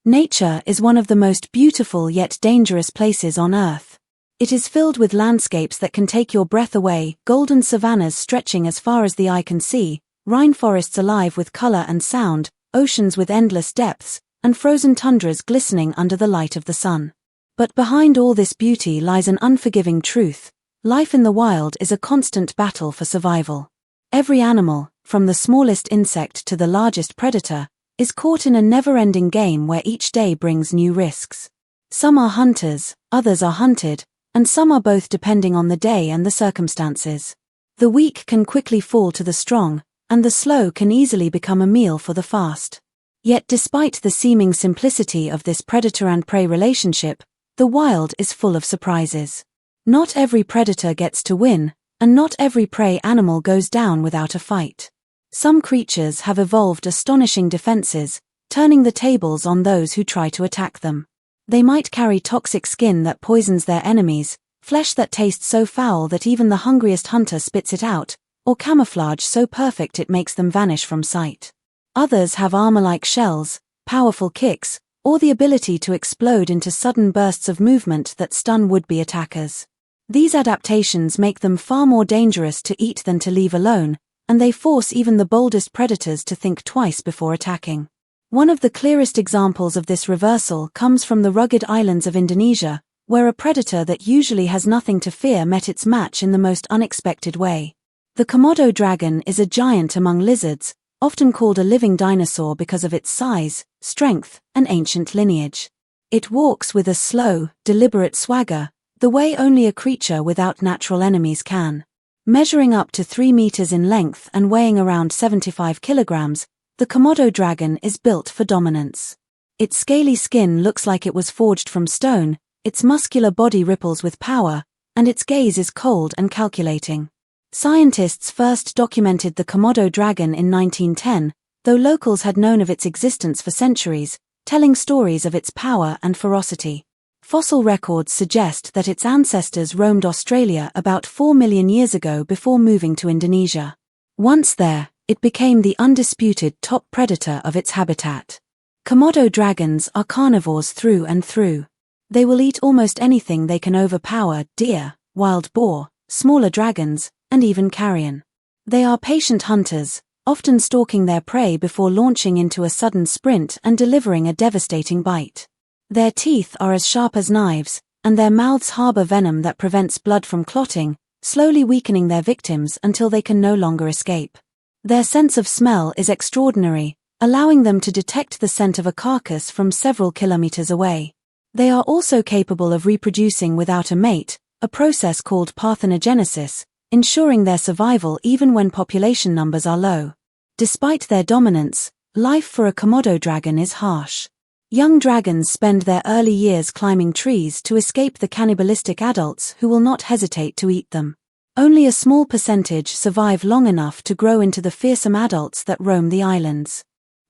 Nature is one of the most beautiful yet dangerous places on Earth. It is filled with landscapes that can take your breath away, golden savannas stretching as far as the eye can see, rainforests alive with color and sound, oceans with endless depths, and frozen tundras glistening under the light of the sun. But behind all this beauty lies an unforgiving truth: life in the wild is a constant battle for survival. Every animal, from the smallest insect to the largest predator, is caught in a never-ending game where each day brings new risks. Some are hunters, others are hunted, and some are both depending on the day and the circumstances. The weak can quickly fall to the strong, and the slow can easily become a meal for the fast. Yet despite the seeming simplicity of this predator and prey relationship, the wild is full of surprises. Not every predator gets to win, and not every prey animal goes down without a fight. Some creatures have evolved astonishing defenses, turning the tables on those who try to attack them. They might carry toxic skin that poisons their enemies, flesh that tastes so foul that even the hungriest hunter spits it out, or camouflage so perfect it makes them vanish from sight. Others have armor-like shells, powerful kicks, or the ability to explode into sudden bursts of movement that stun would-be attackers. These adaptations make them far more dangerous to eat than to leave alone, and they force even the boldest predators to think twice before attacking. One of the clearest examples of this reversal comes from the rugged islands of Indonesia, where a predator that usually has nothing to fear met its match in the most unexpected way. The Komodo dragon is a giant among lizards, often called a living dinosaur because of its size, strength, and ancient lineage. It walks with a slow, deliberate swagger, the way only a creature without natural enemies can. Measuring up to 3 meters in length and weighing around 75 kilograms, the Komodo dragon is built for dominance. Its scaly skin looks like it was forged from stone, its muscular body ripples with power, and its gaze is cold and calculating. Scientists first documented the Komodo dragon in 1910, though locals had known of its existence for centuries, telling stories of its power and ferocity. Fossil records suggest that its ancestors roamed Australia about 4 million years ago before moving to Indonesia. Once there, it became the undisputed top predator of its habitat. Komodo dragons are carnivores through and through. They will eat almost anything they can overpower: deer, wild boar, smaller dragons, and even carrion. They are patient hunters, often stalking their prey before launching into a sudden sprint and delivering a devastating bite. Their teeth are as sharp as knives, and their mouths harbor venom that prevents blood from clotting, slowly weakening their victims until they can no longer escape. Their sense of smell is extraordinary, allowing them to detect the scent of a carcass from several kilometers away. They are also capable of reproducing without a mate, a process called parthenogenesis, ensuring their survival even when population numbers are low. Despite their dominance, life for a Komodo dragon is harsh. Young dragons spend their early years climbing trees to escape the cannibalistic adults who will not hesitate to eat them. Only a small percentage survive long enough to grow into the fearsome adults that roam the islands.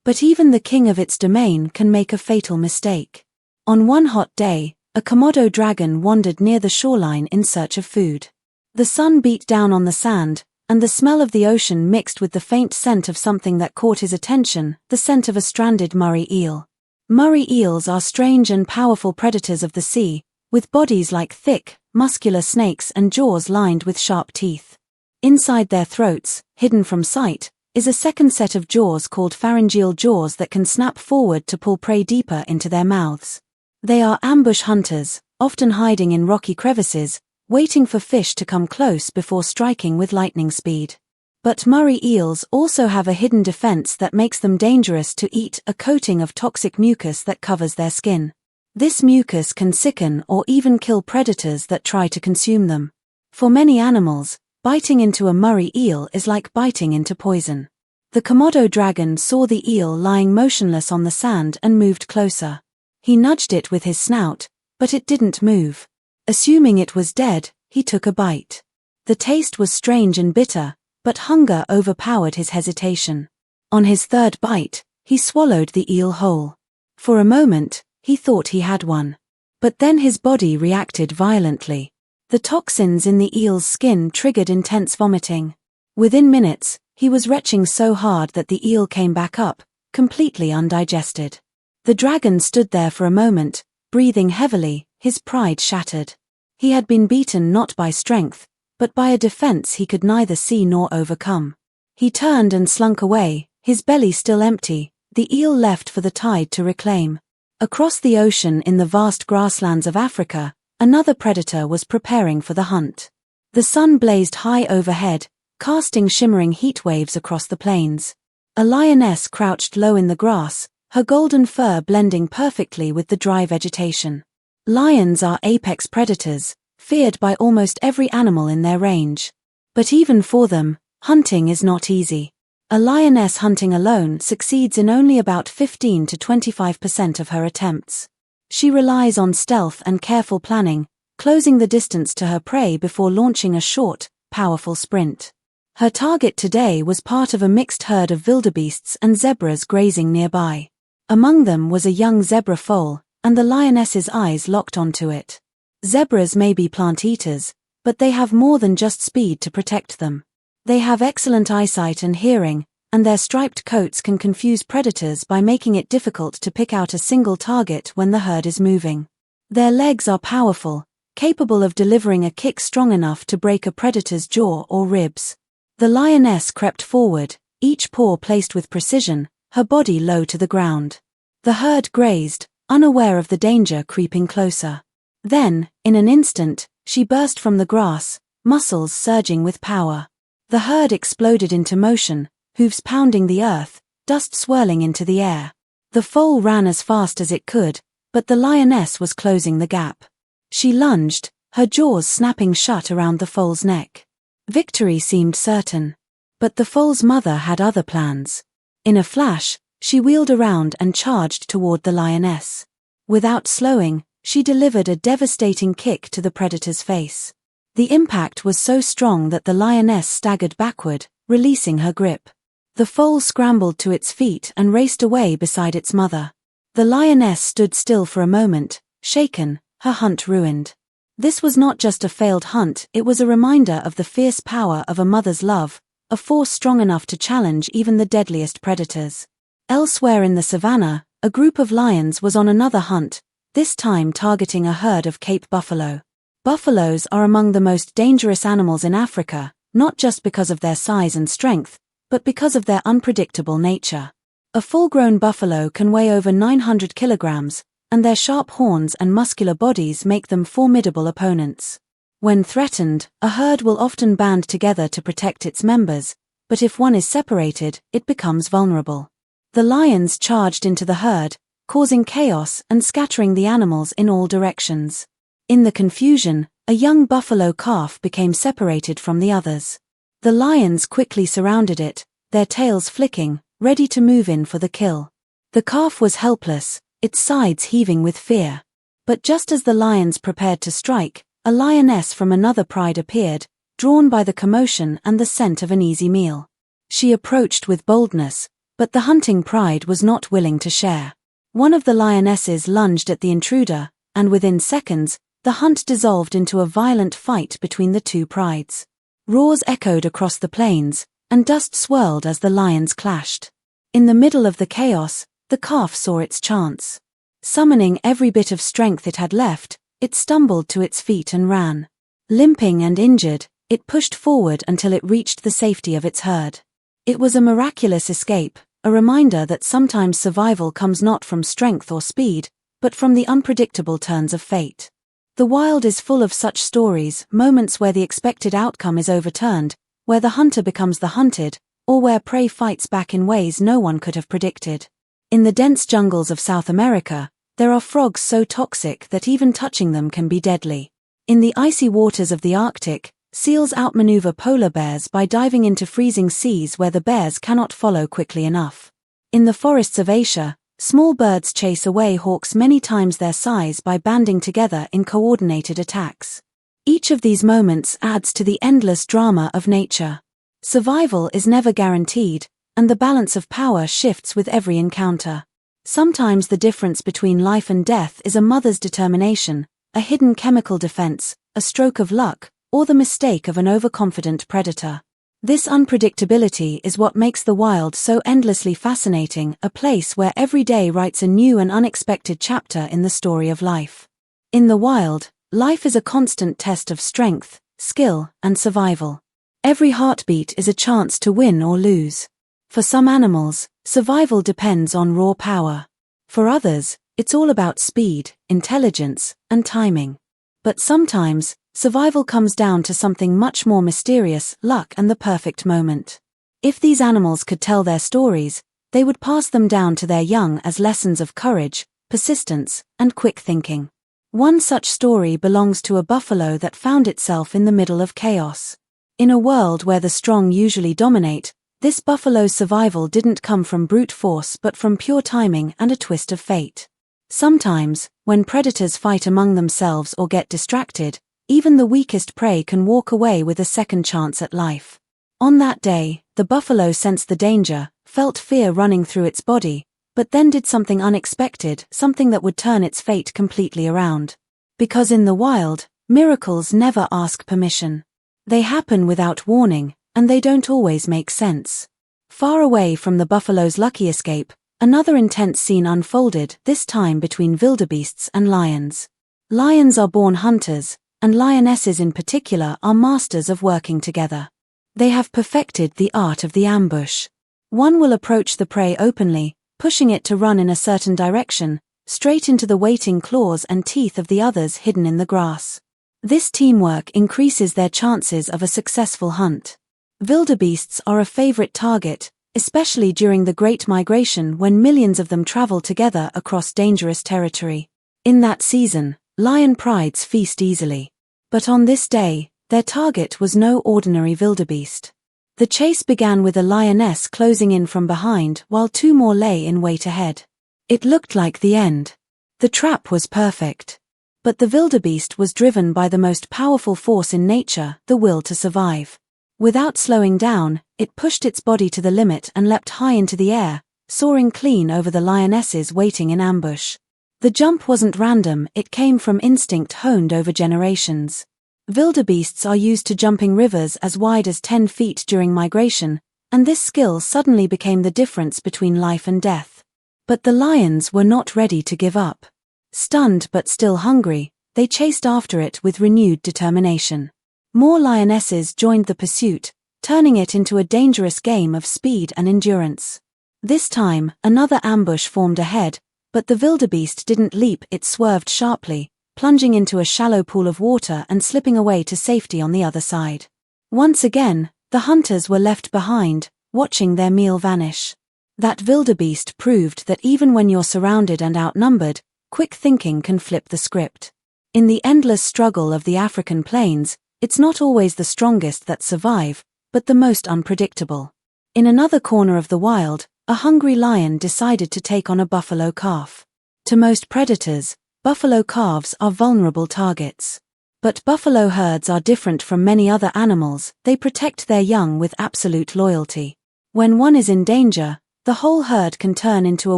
But even the king of its domain can make a fatal mistake. On one hot day, a Komodo dragon wandered near the shoreline in search of food. The sun beat down on the sand, and the smell of the ocean mixed with the faint scent of something that caught his attention, the scent of a stranded Murray eel. Murray eels are strange and powerful predators of the sea, with bodies like thick, muscular snakes and jaws lined with sharp teeth. Inside their throats, hidden from sight, is a second set of jaws called pharyngeal jaws that can snap forward to pull prey deeper into their mouths. They are ambush hunters, often hiding in rocky crevices, waiting for fish to come close before striking with lightning speed. But Murray eels also have a hidden defense that makes them dangerous to eat: a coating of toxic mucus that covers their skin. This mucus can sicken or even kill predators that try to consume them. For many animals, biting into a Murray eel is like biting into poison. The Komodo dragon saw the eel lying motionless on the sand and moved closer. He nudged it with his snout, but it didn't move. Assuming it was dead, he took a bite. The taste was strange and bitter, but hunger overpowered his hesitation. On his third bite, he swallowed the eel whole. For a moment, he thought he had one. But then his body reacted violently. The toxins in the eel's skin triggered intense vomiting. Within minutes, he was retching so hard that the eel came back up, completely undigested. The dragon stood there for a moment, breathing heavily, his pride shattered. He had been beaten not by strength, but by a defense he could neither see nor overcome. He turned and slunk away, his belly still empty, the eel left for the tide to reclaim. Across the ocean in the vast grasslands of Africa, another predator was preparing for the hunt. The sun blazed high overhead, casting shimmering heat waves across the plains. A lioness crouched low in the grass, her golden fur blending perfectly with the dry vegetation. Lions are apex predators, feared by almost every animal in their range. But even for them, hunting is not easy. A lioness hunting alone succeeds in only about 15 to 25% of her attempts. She relies on stealth and careful planning, closing the distance to her prey before launching a short, powerful sprint. Her target today was part of a mixed herd of wildebeests and zebras grazing nearby. Among them was a young zebra foal, and the lioness's eyes locked onto it. Zebras may be plant eaters, but they have more than just speed to protect them. They have excellent eyesight and hearing, and their striped coats can confuse predators by making it difficult to pick out a single target when the herd is moving. Their legs are powerful, capable of delivering a kick strong enough to break a predator's jaw or ribs. The lioness crept forward, each paw placed with precision, her body low to the ground. The herd grazed, unaware of the danger creeping closer. Then, in an instant, she burst from the grass, muscles surging with power. The herd exploded into motion, hooves pounding the earth, dust swirling into the air. The foal ran as fast as it could, but the lioness was closing the gap. She lunged, her jaws snapping shut around the foal's neck. Victory seemed certain. But the foal's mother had other plans. In a flash, she wheeled around and charged toward the lioness. Without slowing, she delivered a devastating kick to the predator's face. The impact was so strong that the lioness staggered backward, releasing her grip. The foal scrambled to its feet and raced away beside its mother. The lioness stood still for a moment, shaken, her hunt ruined. This was not just a failed hunt, it was a reminder of the fierce power of a mother's love, a force strong enough to challenge even the deadliest predators. Elsewhere in the savannah, a group of lions was on another hunt, this time targeting a herd of Cape buffalo. Buffaloes are among the most dangerous animals in Africa, not just because of their size and strength, but because of their unpredictable nature. A full-grown buffalo can weigh over 900 kilograms, and their sharp horns and muscular bodies make them formidable opponents. When threatened, a herd will often band together to protect its members, but if one is separated, it becomes vulnerable. The lions charged into the herd, causing chaos and scattering the animals in all directions. In the confusion, a young buffalo calf became separated from the others. The lions quickly surrounded it, their tails flicking, ready to move in for the kill. The calf was helpless, its sides heaving with fear. But just as the lions prepared to strike, a lioness from another pride appeared, drawn by the commotion and the scent of an easy meal. She approached with boldness, but the hunting pride was not willing to share. One of the lionesses lunged at the intruder, and within seconds, the hunt dissolved into a violent fight between the two prides. Roars echoed across the plains, and dust swirled as the lions clashed. In the middle of the chaos, the calf saw its chance. Summoning every bit of strength it had left, it stumbled to its feet and ran. Limping and injured, it pushed forward until it reached the safety of its herd. It was a miraculous escape, a reminder that sometimes survival comes not from strength or speed, but from the unpredictable turns of fate. The wild is full of such stories, moments where the expected outcome is overturned, where the hunter becomes the hunted, or where prey fights back in ways no one could have predicted. In the dense jungles of South America, there are frogs so toxic that even touching them can be deadly. In the icy waters of the Arctic, seals outmaneuver polar bears by diving into freezing seas where the bears cannot follow quickly enough. In the forests of Asia, small birds chase away hawks many times their size by banding together in coordinated attacks. Each of these moments adds to the endless drama of nature. Survival is never guaranteed, and the balance of power shifts with every encounter. Sometimes the difference between life and death is a mother's determination, a hidden chemical defense, a stroke of luck, or the mistake of an overconfident predator. This unpredictability is what makes the wild so endlessly fascinating, a place where every day writes a new and unexpected chapter in the story of life. In the wild, life is a constant test of strength, skill, and survival. Every heartbeat is a chance to win or lose. For some animals, survival depends on raw power. For others, it's all about speed, intelligence, and timing. But sometimes, survival comes down to something much more mysterious: luck and the perfect moment. If these animals could tell their stories, they would pass them down to their young as lessons of courage, persistence, and quick thinking. One such story belongs to a buffalo that found itself in the middle of chaos. In a world where the strong usually dominate, this buffalo's survival didn't come from brute force but from pure timing and a twist of fate. Sometimes, when predators fight among themselves or get distracted, even the weakest prey can walk away with a second chance at life. On that day, the buffalo sensed the danger, felt fear running through its body, but then did something unexpected, something that would turn its fate completely around. Because in the wild, miracles never ask permission. They happen without warning, and they don't always make sense. Far away from the buffalo's lucky escape, another intense scene unfolded, this time between wildebeests and lions. Lions are born hunters, and lionesses in particular are masters of working together. They have perfected the art of the ambush. One will approach the prey openly, pushing it to run in a certain direction, straight into the waiting claws and teeth of the others hidden in the grass. This teamwork increases their chances of a successful hunt. Wildebeests are a favorite target, especially during the Great Migration when millions of them travel together across dangerous territory. In that season, lion prides feast easily. But on this day, their target was no ordinary wildebeest. The chase began with a lioness closing in from behind while two more lay in wait ahead. It looked like the end. The trap was perfect. But the wildebeest was driven by the most powerful force in nature, the will to survive. Without slowing down, it pushed its body to the limit and leapt high into the air, soaring clean over the lionesses waiting in ambush. The jump wasn't random, it came from instinct honed over generations. Wildebeests are used to jumping rivers as wide as 10 feet during migration, and this skill suddenly became the difference between life and death. But the lions were not ready to give up. Stunned but still hungry, they chased after it with renewed determination. More lionesses joined the pursuit, turning it into a dangerous game of speed and endurance. This time, another ambush formed ahead, but the wildebeest didn't leap, it swerved sharply, plunging into a shallow pool of water and slipping away to safety on the other side. Once again, the hunters were left behind, watching their meal vanish. That wildebeest proved that even when you're surrounded and outnumbered, quick thinking can flip the script. In the endless struggle of the African plains, it's not always the strongest that survive, but the most unpredictable. In another corner of the wild, a hungry lion decided to take on a buffalo calf. To most predators, buffalo calves are vulnerable targets. But buffalo herds are different from many other animals, they protect their young with absolute loyalty. When one is in danger, the whole herd can turn into a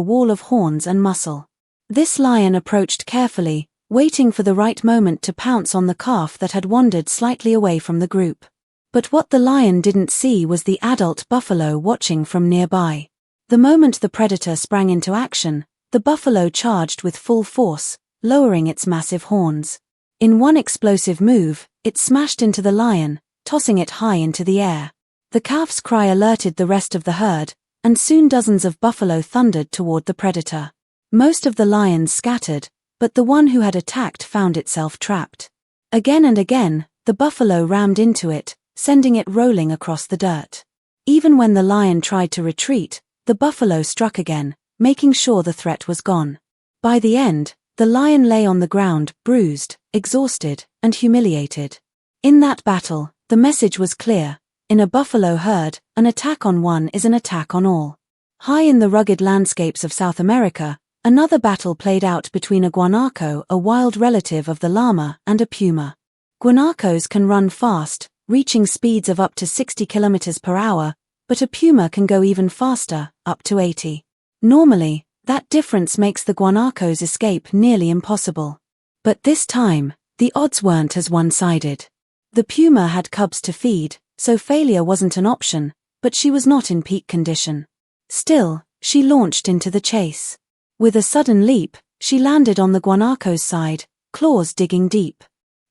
wall of horns and muscle. This lion approached carefully, waiting for the right moment to pounce on the calf that had wandered slightly away from the group. But what the lion didn't see was the adult buffalo watching from nearby. The moment the predator sprang into action, the buffalo charged with full force, lowering its massive horns. In one explosive move, it smashed into the lion, tossing it high into the air. The calf's cry alerted the rest of the herd, and soon dozens of buffalo thundered toward the predator. Most of the lions scattered, but the one who had attacked found itself trapped. Again and again, the buffalo rammed into it, sending it rolling across the dirt. Even when the lion tried to retreat, the buffalo struck again, making sure the threat was gone. By the end, the lion lay on the ground, bruised, exhausted, and humiliated. In that battle, the message was clear: in a buffalo herd, an attack on one is an attack on all. High in the rugged landscapes of South America, another battle played out between a guanaco, a wild relative of the llama, and a puma. Guanacos can run fast, reaching speeds of up to 60 km per hour, but a puma can go even faster, up to 80. Normally, that difference makes the guanaco's escape nearly impossible. But this time, the odds weren't as one-sided. The puma had cubs to feed, so failure wasn't an option, but she was not in peak condition. Still, she launched into the chase. With a sudden leap, she landed on the guanaco's side, claws digging deep.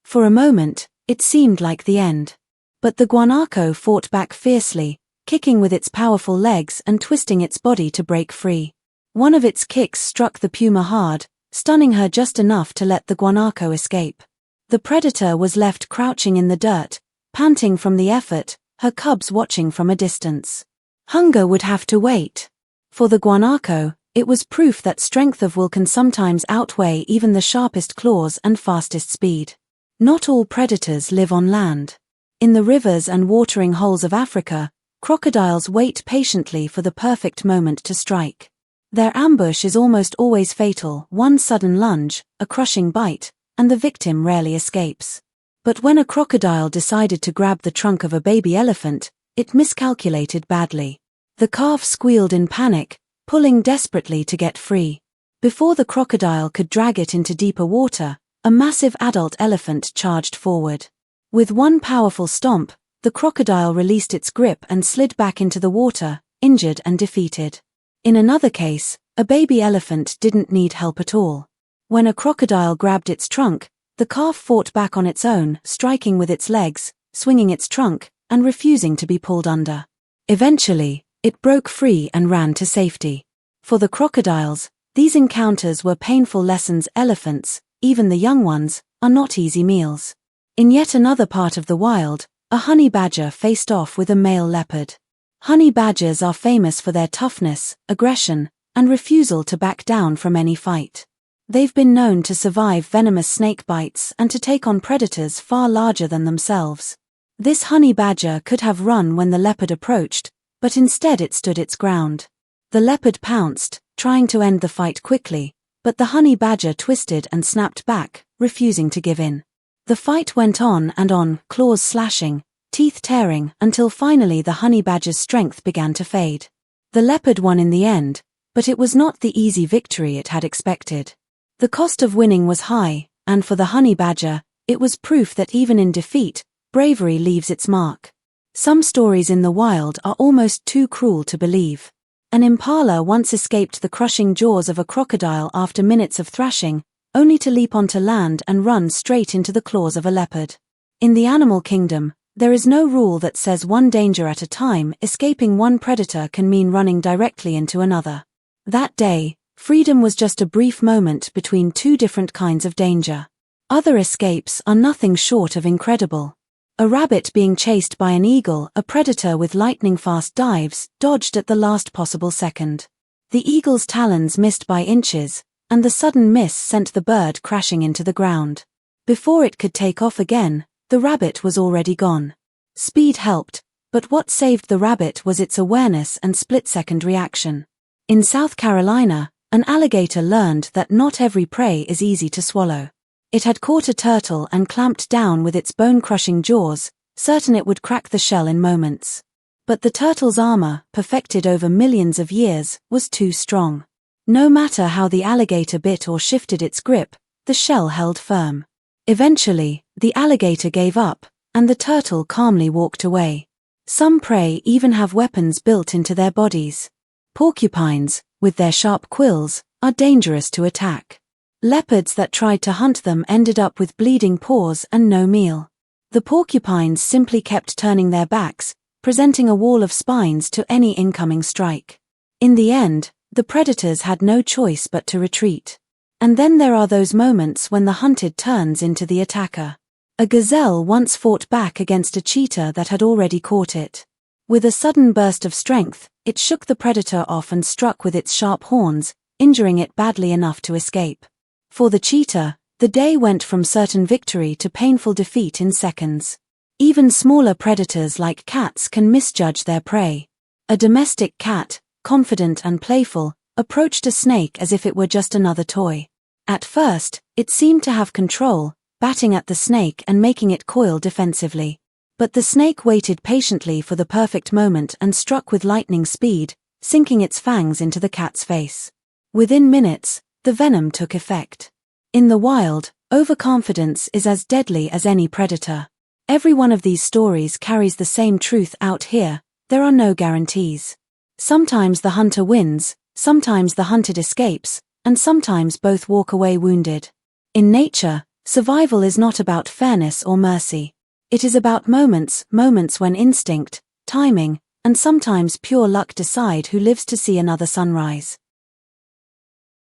For a moment, it seemed like the end. But the guanaco fought back fiercely, kicking with its powerful legs and twisting its body to break free. One of its kicks struck the puma hard, stunning her just enough to let the guanaco escape. The predator was left crouching in the dirt, panting from the effort, her cubs watching from a distance. Hunger would have to wait. For the guanaco, it was proof that strength of will can sometimes outweigh even the sharpest claws and fastest speed. Not all predators live on land. In the rivers and watering holes of Africa, crocodiles wait patiently for the perfect moment to strike. Their ambush is almost always fatal: one sudden lunge, a crushing bite, and the victim rarely escapes. But when a crocodile decided to grab the trunk of a baby elephant, it miscalculated badly. The calf squealed in panic, pulling desperately to get free. Before the crocodile could drag it into deeper water, a massive adult elephant charged forward. With one powerful stomp, the crocodile released its grip and slid back into the water, injured and defeated. In another case, a baby elephant didn't need help at all. When a crocodile grabbed its trunk, the calf fought back on its own, striking with its legs, swinging its trunk, and refusing to be pulled under. Eventually, it broke free and ran to safety. For the crocodiles, these encounters were painful lessons. Elephants, even the young ones, are not easy meals. In yet another part of the wild, a honey badger faced off with a male leopard. Honey badgers are famous for their toughness, aggression, and refusal to back down from any fight. They've been known to survive venomous snake bites and to take on predators far larger than themselves. This honey badger could have run when the leopard approached, but instead it stood its ground. The leopard pounced, trying to end the fight quickly, but the honey badger twisted and snapped back, refusing to give in. The fight went on and on, claws slashing, teeth tearing, until finally the honey badger's strength began to fade. The leopard won in the end, but it was not the easy victory it had expected. The cost of winning was high, and for the honey badger, it was proof that even in defeat, bravery leaves its mark. Some stories in the wild are almost too cruel to believe. An impala once escaped the crushing jaws of a crocodile after minutes of thrashing, only to leap onto land and run straight into the claws of a leopard. In the animal kingdom, there is no rule that says one danger at a time. Escaping one predator can mean running directly into another. That day, freedom was just a brief moment between two different kinds of danger. Other escapes are nothing short of incredible. A rabbit being chased by an eagle, a predator with lightning-fast dives, dodged at the last possible second. The eagle's talons missed by inches, and the sudden miss sent the bird crashing into the ground. Before it could take off again, the rabbit was already gone. Speed helped, but what saved the rabbit was its awareness and split-second reaction. In South Carolina, an alligator learned that not every prey is easy to swallow. It had caught a turtle and clamped down with its bone-crushing jaws, certain it would crack the shell in moments. But the turtle's armor, perfected over millions of years, was too strong. No matter how the alligator bit or shifted its grip, the shell held firm. Eventually, the alligator gave up, and the turtle calmly walked away. Some prey even have weapons built into their bodies. Porcupines, with their sharp quills, are dangerous to attack. Leopards that tried to hunt them ended up with bleeding paws and no meal. The porcupines simply kept turning their backs, presenting a wall of spines to any incoming strike. In the end, the predators had no choice but to retreat. And then there are those moments when the hunted turns into the attacker. A gazelle once fought back against a cheetah that had already caught it. With a sudden burst of strength, it shook the predator off and struck with its sharp horns, injuring it badly enough to escape. For the cheetah, the day went from certain victory to painful defeat in seconds. Even smaller predators like cats can misjudge their prey. A domestic cat, confident and playful, approached a snake as if it were just another toy. At first, it seemed to have control, batting at the snake and making it coil defensively. But the snake waited patiently for the perfect moment and struck with lightning speed, sinking its fangs into the cat's face. Within minutes, the venom took effect. In the wild, overconfidence is as deadly as any predator. Every one of these stories carries the same truth out here: there are no guarantees. Sometimes the hunter wins, sometimes the hunted escapes, and sometimes both walk away wounded. In nature, survival is not about fairness or mercy. It is about moments when instinct, timing, and sometimes pure luck decide who lives to see another sunrise.